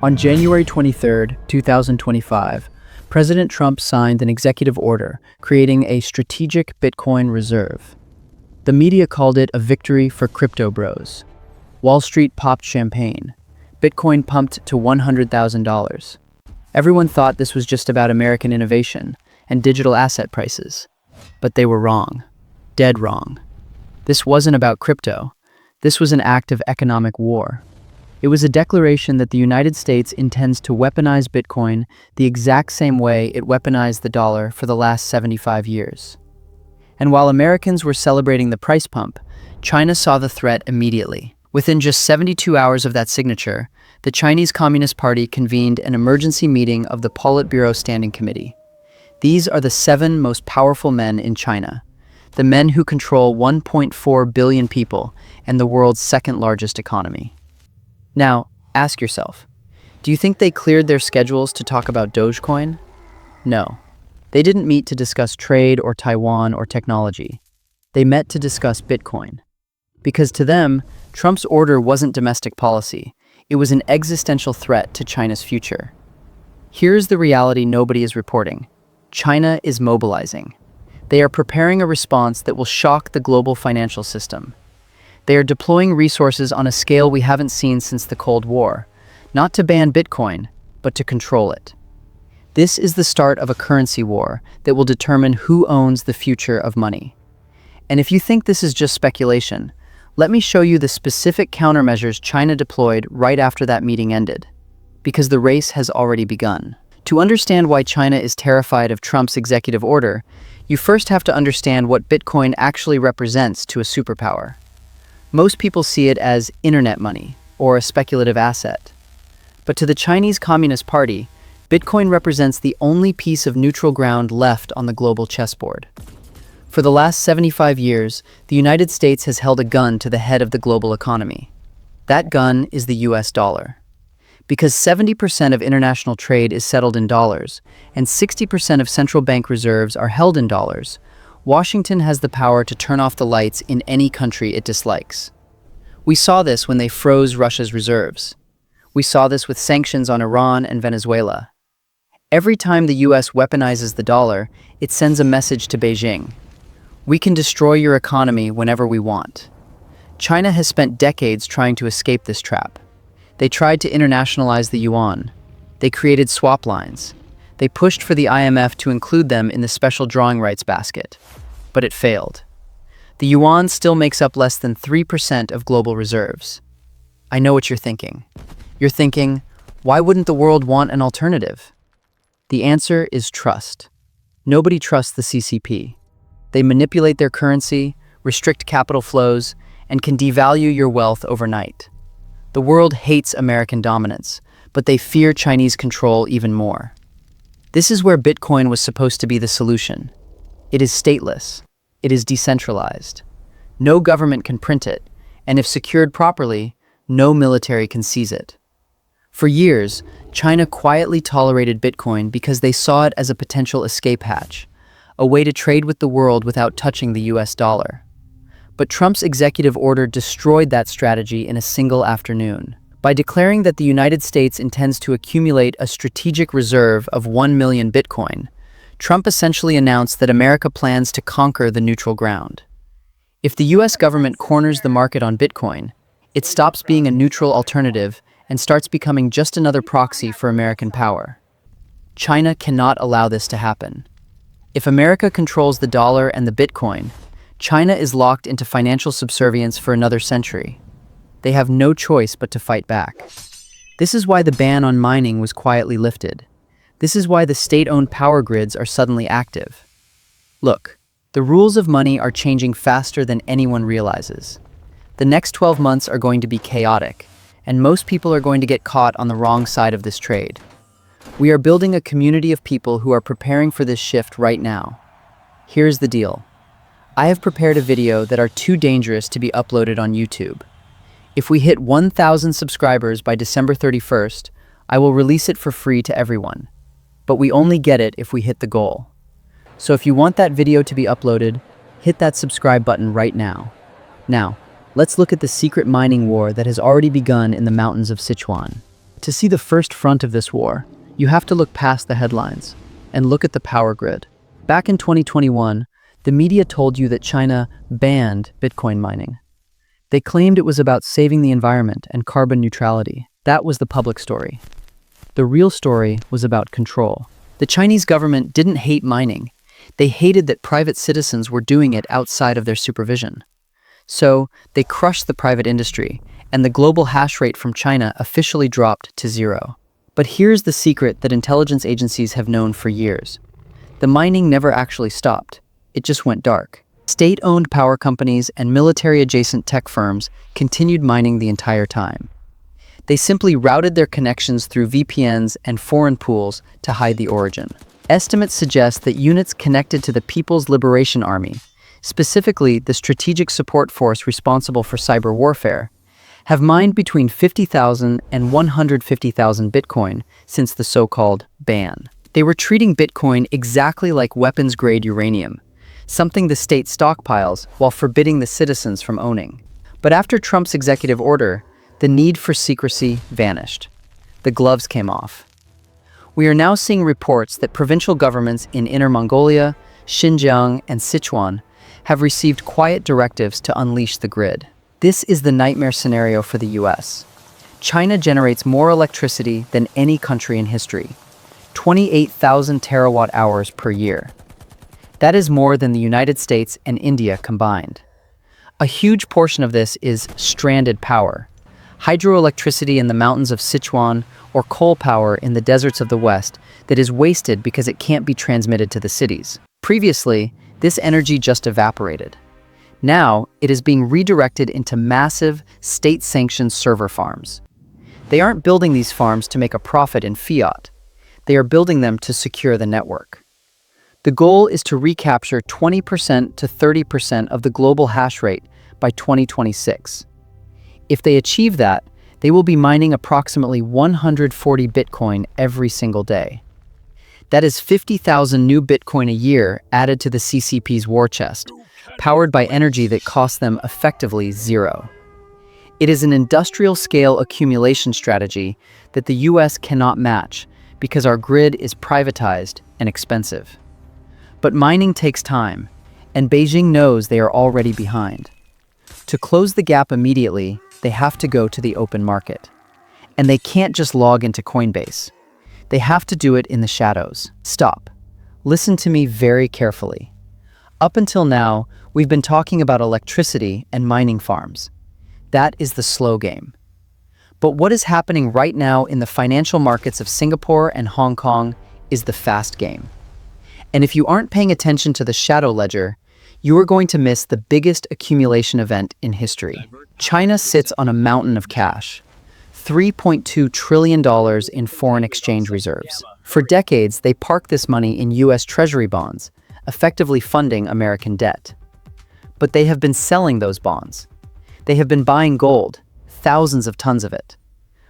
On January 23, 2025, President Trump signed an executive order creating a strategic Bitcoin reserve. The media called it a victory for crypto bros. Wall Street popped champagne. Bitcoin pumped to $100,000. Everyone thought this was just about American innovation and digital asset prices. But they were wrong. Dead wrong. This wasn't about crypto. This was an act of economic war. It was a declaration that the United States intends to weaponize Bitcoin the exact same way it weaponized the dollar for the last 75 years. And while Americans were celebrating the price pump, China saw the threat immediately. Within just 72 hours of that signature, the Chinese Communist Party convened an emergency meeting of the Politburo Standing Committee. These are the 7 most powerful men in China, the men who control 1.4 billion people and the world's second largest economy. Now, ask yourself, do you think they cleared their schedules to talk about Dogecoin? No. They didn't meet to discuss trade or Taiwan or technology. They met to discuss Bitcoin. Because to them, Trump's order wasn't domestic policy. It was an existential threat to China's future. Here's the reality nobody is reporting. China is mobilizing. They are preparing a response that will shock the global financial system. They are deploying resources on a scale we haven't seen since the Cold War, not to ban Bitcoin, but to control it. This is the start of a currency war that will determine who owns the future of money. And if you think this is just speculation, let me show you the specific countermeasures China deployed right after that meeting ended, because the race has already begun. To understand why China is terrified of Trump's executive order, you first have to understand what Bitcoin actually represents to a superpower. Most people see it as internet money, or a speculative asset. But to the Chinese Communist Party, Bitcoin represents the only piece of neutral ground left on the global chessboard. For the last 75 years, the United States has held a gun to the head of the global economy. That gun is the US dollar. Because 70% of international trade is settled in dollars, and 60% of central bank reserves are held in dollars, Washington has the power to turn off the lights in any country it dislikes. We saw this when they froze Russia's reserves. We saw this with sanctions on Iran and Venezuela. Every time the US weaponizes the dollar, it sends a message to Beijing. We can destroy your economy whenever we want. China has spent decades trying to escape this trap. They tried to internationalize the yuan. They created swap lines. They pushed for the IMF to include them in the special drawing rights basket. But it failed. The yuan still makes up less than 3% of global reserves. I know what you're thinking. You're thinking, why wouldn't the world want an alternative? The answer is trust. Nobody trusts the CCP. They manipulate their currency, restrict capital flows, and can devalue your wealth overnight. The world hates American dominance, but they fear Chinese control even more. This is where Bitcoin was supposed to be the solution. It is stateless. It is decentralized. No government can print it, and if secured properly, no military can seize it. For years, China quietly tolerated Bitcoin because they saw it as a potential escape hatch, a way to trade with the world without touching the US dollar. But Trump's executive order destroyed that strategy in a single afternoon. By declaring that the United States intends to accumulate a strategic reserve of 1 million Bitcoin, Trump essentially announced that America plans to conquer the neutral ground. If the US government corners the market on Bitcoin, it stops being a neutral alternative and starts becoming just another proxy for American power. China cannot allow this to happen. If America controls the dollar and the Bitcoin, China is locked into financial subservience for another century. They have no choice but to fight back. This is why the ban on mining was quietly lifted. This is why the state-owned power grids are suddenly active. Look, the rules of money are changing faster than anyone realizes. The next 12 months are going to be chaotic, and most people are going to get caught on the wrong side of this trade. We are building a community of people who are preparing for this shift right now. Here's the deal. I have prepared a video that are too dangerous to be uploaded on YouTube. If we hit 1,000 subscribers by December 31st, I will release it for free to everyone. But we only get it if we hit the goal. So if you want that video to be uploaded, hit that subscribe button right now. Now, let's look at the secret mining war that has already begun in the mountains of Sichuan. To see the first front of this war, you have to look past the headlines and look at the power grid. Back in 2021, the media told you that China banned Bitcoin mining. They claimed it was about saving the environment and carbon neutrality. That was the public story. The real story was about control. The Chinese government didn't hate mining. They hated that private citizens were doing it outside of their supervision. So, they crushed the private industry, and the global hash rate from China officially dropped to 0. But here's the secret that intelligence agencies have known for years. The mining never actually stopped. It just went dark. State-owned power companies and military-adjacent tech firms continued mining the entire time. They simply routed their connections through VPNs and foreign pools to hide the origin. Estimates suggest that units connected to the People's Liberation Army, specifically the strategic support force responsible for cyber warfare, have mined between 50,000 and 150,000 Bitcoin since the so-called ban. They were treating Bitcoin exactly like weapons-grade uranium, something the state stockpiles while forbidding the citizens from owning. But after Trump's executive order, the need for secrecy vanished. The gloves came off. We are now seeing reports that provincial governments in Inner Mongolia, Xinjiang, and Sichuan have received quiet directives to unleash the grid. This is the nightmare scenario for the US. China generates more electricity than any country in history, 28,000 terawatt hours per year. That is more than the United States and India combined. A huge portion of this is stranded power, hydroelectricity in the mountains of Sichuan or coal power in the deserts of the West that is wasted because it can't be transmitted to the cities. Previously, this energy just evaporated. Now, it is being redirected into massive, state-sanctioned server farms. They aren't building these farms to make a profit in fiat. They are building them to secure the network. The goal is to recapture 20% to 30% of the global hash rate by 2026. If they achieve that, they will be mining approximately 140 Bitcoin every single day. That is 50,000 new Bitcoin a year added to the CCP's war chest, powered by energy that costs them effectively 0. It is an industrial-scale accumulation strategy that the US cannot match because our grid is privatized and expensive. But mining takes time, and Beijing knows they are already behind. To close the gap immediately, they have to go to the open market. And they can't just log into Coinbase. They have to do it in the shadows. Stop. Listen to me very carefully. Up until now, we've been talking about electricity and mining farms. That is the slow game. But what is happening right now in the financial markets of Singapore and Hong Kong is the fast game. And if you aren't paying attention to the shadow ledger, you are going to miss the biggest accumulation event in history. China sits on a mountain of cash, $3.2 trillion in foreign exchange reserves. For decades, they parked this money in US Treasury bonds, effectively funding American debt. But they have been selling those bonds. They have been buying gold, thousands of tons of it.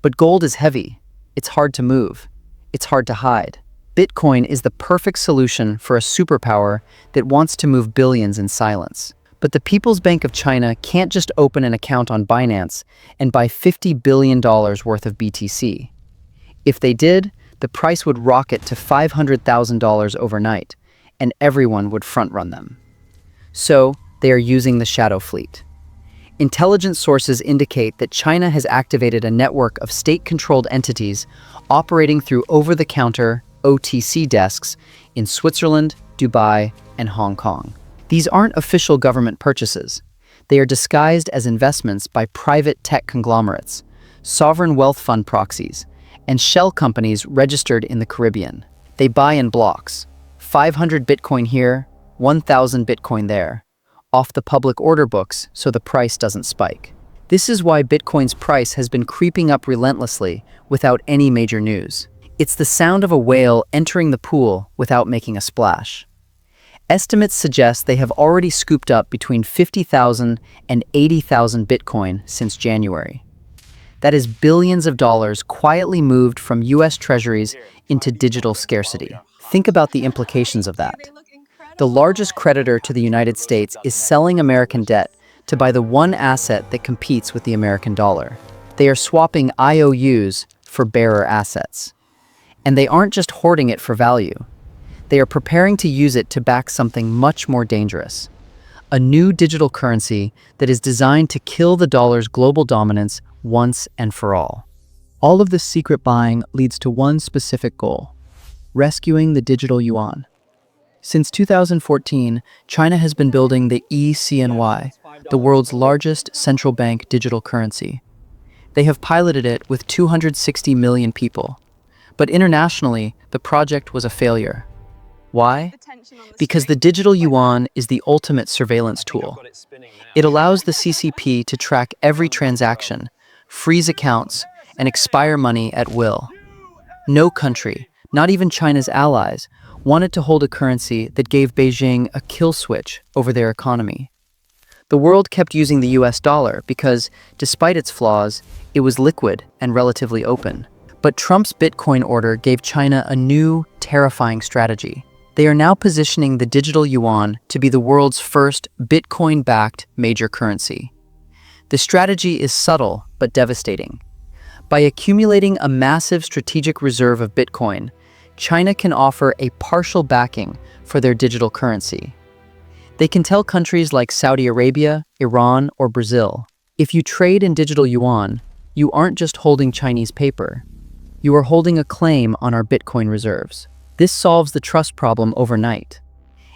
But gold is heavy. It's hard to move. It's hard to hide. Bitcoin is the perfect solution for a superpower that wants to move billions in silence. But the People's Bank of China can't just open an account on Binance and buy $50 billion worth of BTC. If they did, the price would rocket to $500,000 overnight, and everyone would front-run them. So, they are using the shadow fleet. Intelligence sources indicate that China has activated a network of state-controlled entities operating through over-the-counter OTC desks in Switzerland, Dubai, and Hong Kong. These aren't official government purchases. They are disguised as investments by private tech conglomerates, sovereign wealth fund proxies, and shell companies registered in the Caribbean. They buy in blocks, 500 Bitcoin here, 1,000 Bitcoin there, off the public order books so the price doesn't spike. This is why Bitcoin's price has been creeping up relentlessly without any major news. It's the sound of a whale entering the pool without making a splash. Estimates suggest they have already scooped up between 50,000 and 80,000 Bitcoin since January. That is billions of dollars quietly moved from US treasuries into digital scarcity. Think about the implications of that. The largest creditor to the United States is selling American debt to buy the one asset that competes with the American dollar. They are swapping IOUs for bearer assets. And they aren't just hoarding it for value. They are preparing to use it to back something much more dangerous. A new digital currency that is designed to kill the dollar's global dominance once and for all. All of this secret buying leads to one specific goal: rescuing the digital yuan. Since 2014, China has been building the 𝘃𝗵𝗶𝗀𝗲, the world's largest central bank digital currency. They have piloted it with 260 million people. But internationally, the project was a failure. Why? Because the digital yuan is the ultimate surveillance tool. It allows the CCP to track every transaction, freeze accounts, and expire money at will. No country, not even China's allies, wanted to hold a currency that gave Beijing a kill switch over their economy. The world kept using the US dollar because, despite its flaws, it was liquid and relatively open. But Trump's Bitcoin order gave China a new, terrifying strategy. They are now positioning the digital yuan to be the world's first Bitcoin-backed major currency. The strategy is subtle but devastating. By accumulating a massive strategic reserve of Bitcoin, China can offer a partial backing for their digital currency. They can tell countries like Saudi Arabia, Iran, or Brazil, if you trade in digital yuan, you aren't just holding Chinese paper. You are holding a claim on our Bitcoin reserves. This solves the trust problem overnight.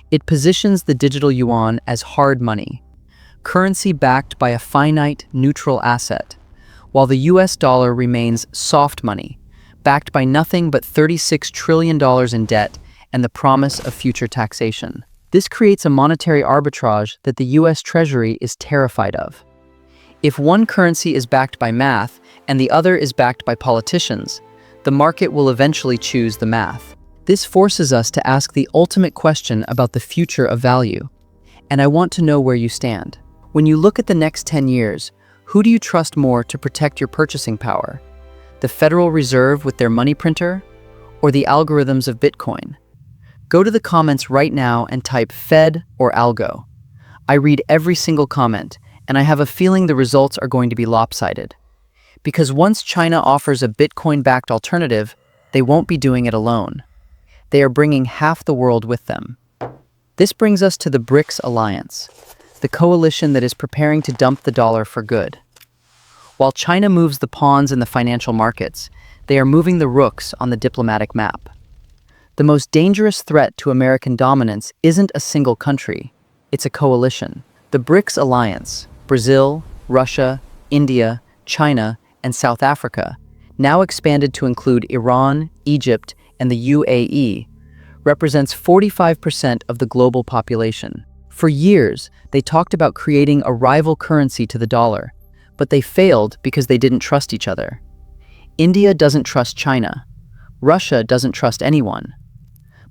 It positions the digital yuan as hard money, currency backed by a finite, neutral asset, while the US dollar remains soft money, backed by nothing but $36 trillion in debt and the promise of future taxation. This creates a monetary arbitrage that the US Treasury is terrified of. If one currency is backed by math and the other is backed by politicians, the market will eventually choose the math. This forces us to ask the ultimate question about the future of value. And I want to know where you stand. When you look at the next 10 years, who do you trust more to protect your purchasing power? The Federal Reserve with their money printer, or the algorithms of Bitcoin? Go to the comments right now and type Fed or Algo. I read every single comment, and I have a feeling the results are going to be lopsided. Because once China offers a Bitcoin-backed alternative, they won't be doing it alone. They are bringing half the world with them. This brings us to the BRICS alliance, the coalition that is preparing to dump the dollar for good. While China moves the pawns in the financial markets, they are moving the rooks on the diplomatic map. The most dangerous threat to American dominance isn't a single country, it's a coalition. The BRICS alliance, Brazil, Russia, India, China, and South Africa, now expanded to include Iran, Egypt, and the UAE, represents 45% of the global population. For years, they talked about creating a rival currency to the dollar, but they failed because they didn't trust each other. India doesn't trust China. Russia doesn't trust anyone.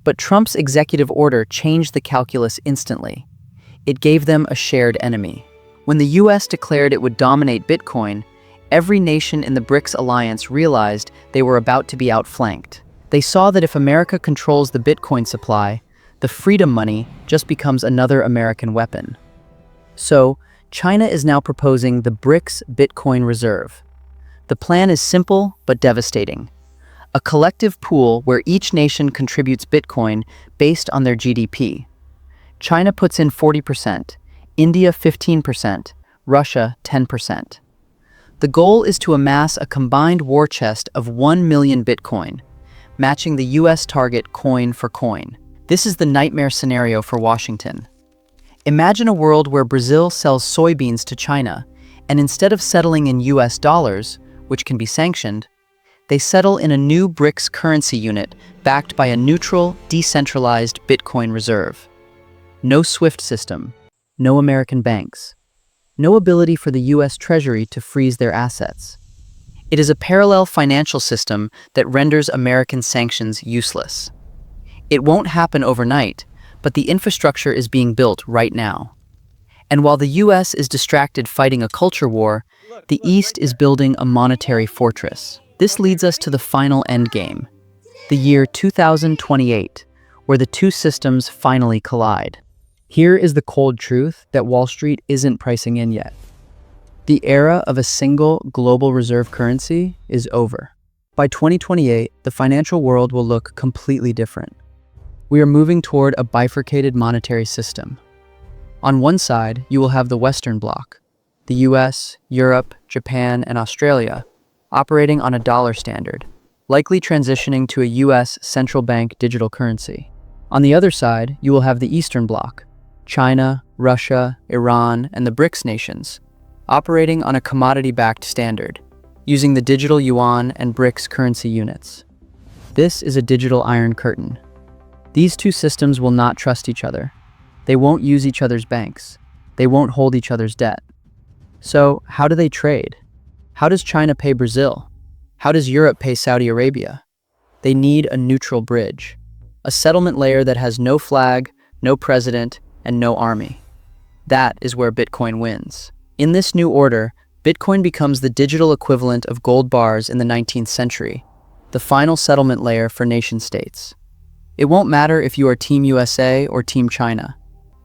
But Trump's executive order changed the calculus instantly. It gave them a shared enemy. When the US declared it would dominate Bitcoin, every nation in the BRICS alliance realized they were about to be outflanked. They saw that if America controls the Bitcoin supply, the freedom money just becomes another American weapon. So, China is now proposing the BRICS Bitcoin Reserve. The plan is simple but devastating. A collective pool where each nation contributes Bitcoin based on their GDP. China puts in 40%, India 15%, Russia 10%. The goal is to amass a combined war chest of 1 million Bitcoin, matching the US target coin for coin. This is the nightmare scenario for Washington. Imagine a world where Brazil sells soybeans to China, and instead of settling in US dollars, which can be sanctioned, they settle in a new BRICS currency unit backed by a neutral, decentralized Bitcoin reserve. No SWIFT system, no American banks, no ability for the US Treasury to freeze their assets. It is a parallel financial system that renders American sanctions useless. It won't happen overnight, but the infrastructure is being built right now. And while the US is distracted fighting a culture war, the East is building a monetary fortress. This leads us to the final endgame, the year 2028, where the two systems finally collide. Here is the cold truth that Wall Street isn't pricing in yet. The era of a single global reserve currency is over. By 2028, the financial world will look completely different. We are moving toward a bifurcated monetary system. On one side, you will have the Western Bloc, the US, Europe, Japan, and Australia, operating on a dollar standard, likely transitioning to a US central bank digital currency. On the other side, you will have the Eastern Bloc, China, Russia, Iran, and the BRICS nations, operating on a commodity-backed standard, using the Digital Yuan and BRICS currency units. This is a digital iron curtain. These two systems will not trust each other. They won't use each other's banks. They won't hold each other's debt. So, how do they trade? How does China pay Brazil? How does Europe pay Saudi Arabia? They need a neutral bridge, a settlement layer that has no flag, no president, and no army. That is where Bitcoin wins. In this new order, Bitcoin becomes the digital equivalent of gold bars in the 19th century, the final settlement layer for nation-states. It won't matter if you are Team USA or Team China.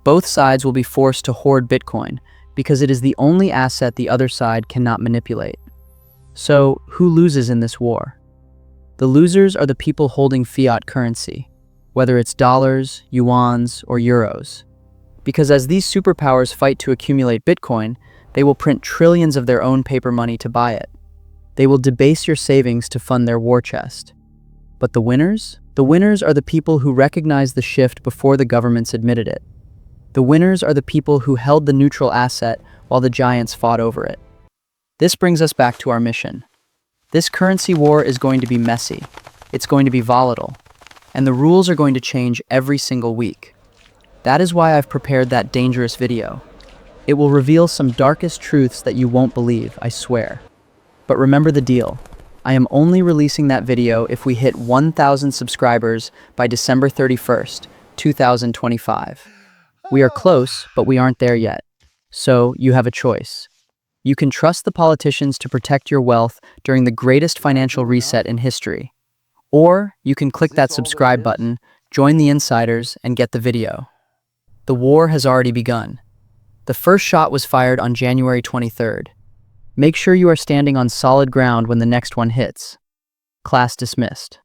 Both sides will be forced to hoard Bitcoin because it is the only asset the other side cannot manipulate. So, who loses in this war? The losers are the people holding fiat currency, whether it's dollars, yuans, or euros. Because as these superpowers fight to accumulate Bitcoin, they will print trillions of their own paper money to buy it. They will debase your savings to fund their war chest. But the winners? The winners are the people who recognized the shift before the governments admitted it. The winners are the people who held the neutral asset while the giants fought over it. This brings us back to our mission. This currency war is going to be messy. It's going to be volatile. And the rules are going to change every single week. That is why I've prepared that dangerous video. It will reveal some darkest truths that you won't believe, I swear. But remember the deal. I am only releasing that video if we hit 1,000 subscribers by December 31st, 2025. We are close, but we aren't there yet. So you have a choice. You can trust the politicians to protect your wealth during the greatest financial reset in history. Or you can click that subscribe button, join the insiders, and get the video. The war has already begun. The first shot was fired on January 23rd. Make sure you are standing on solid ground when the next one hits. Class dismissed.